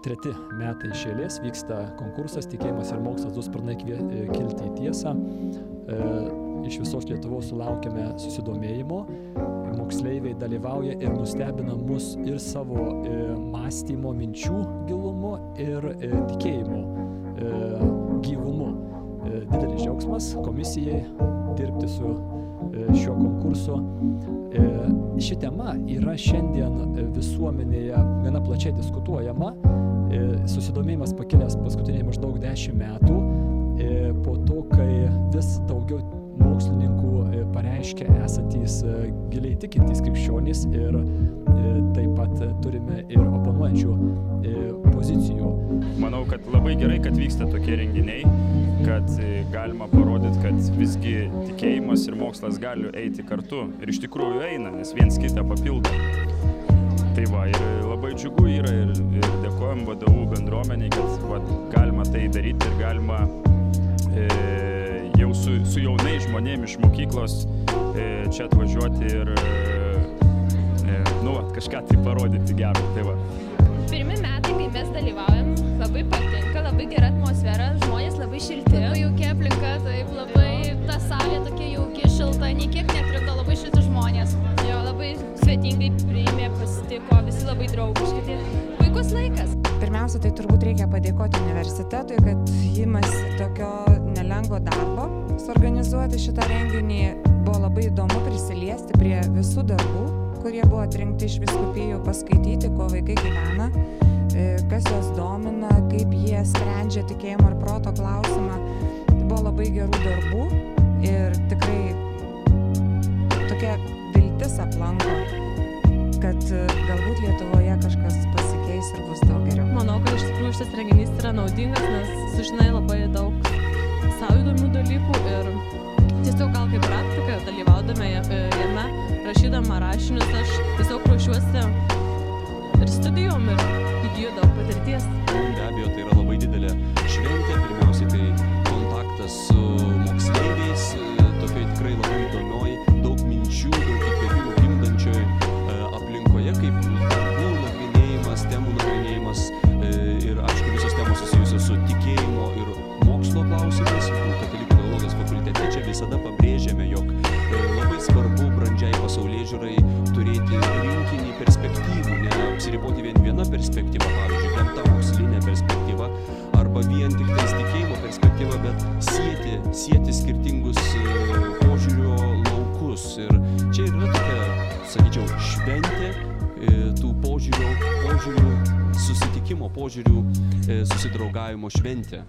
treti metai iš eilės vyksta konkursas Tikėjimas ir mokslas du sparnai kilti į tiesą. Iš visos Lietuvos sulaukėme susidomėjimo. Moksleiviai dalyvauja ir nustebina mus ir savo mąstymo minčių gilumu ir tikėjimo gyvumu. Didelis džiaugsmas komisijai dirbti su šiuo konkursu. Ši tema yra šiandien visuomenėje gana plačiai diskutuojama. Susidomėjimas pakilęs paskutiniai maždaug 10 metų po to, kai vis daugiau mokslininkų pareiškia esantys giliai tikintys krikščionys ir taip pat turime ir oponuojančių pozicijų. Manau, kad labai gerai, kad vyksta tokie renginiai, kad galima parodyti, kad visgi tikėjimas ir mokslas gali eiti kartu ir iš tikrųjų eina, nes viens kitą papildo. Tai va, ir labai džiugu yra ir dėkojam vadovų bendruomeniai, kad galima tai daryti ir galima jau su jaunais žmonėmis iš mokyklos čia atvažiuoti ir kažką tai parodyti gero. Tai va. Pirmi metai, kai mes dalyvaujam, labai patinka, labai gera atmosfera, žmonės labai šilti, jauki aplinka, taip labai ta salė tokia jauki, šilta, nei kiek netrikdo, labai šilti žmonės. Jo, labai svetingai priėmė, pasitiko, visi labai draugiški, tai puikus laikas. Pirmiausia, tai turbūt reikia padėkoti universitetui, kad imasi tokio nelengvo darbo suorganizuoti šitą renginį. Buvo labai įdomu prisiliesti prie visų darbų, kurie buvo atrinkti iš vyskupijų, paskaityti, kuo vaikai gyvena, kas juos domina, kaip jie sprendžia tikėjimo ir proto klausimą. Buvo labai gerų darbų ir tikrai tokia viltis aplanko, kad galbūt Lietuvoje kažkas pasikeis ir bus daug geriau. Manau, kad iš tikrųjų šitas renginys yra naudingas, nes sužinai labai daug savo įdomių dalykų ir tiesiog gal kaip praktika, dalyvaudama jame, rašydama rašinius, aš tiesiog ruošiuosi ir studijom ir įgyju daug patirties. Be abejo, tai yra labai didelė šventė, pirmiausiai tai kontaktas su moksleiviais, tokia tikrai labai įdomioj, daug minčių, daug įkvėpimų gimdančioj aplinkoje, kaip darbų nagrinėjimas, temų nagrinėjimas ir aišku visos temos susijusios su tikėjimo ir mokslo klausimais. Katalikų teologijos fakultete čia visada pabrėžiame, jog labai svarbu brandžiai pasaulėžiūrai turėti rinkinį perspektyvų, neapsiriboti vien viena perspektyva, pavyzdžiui, gamta mokslinė perspektyva arba vien tik tais tikėjimo perspektyva, bet sieti skirtingus požiūrio laukus. Ir čia yra tokia, sakyčiau, šventė tų požiūrių susitikimo, požiūrių susidraugavimo šventė.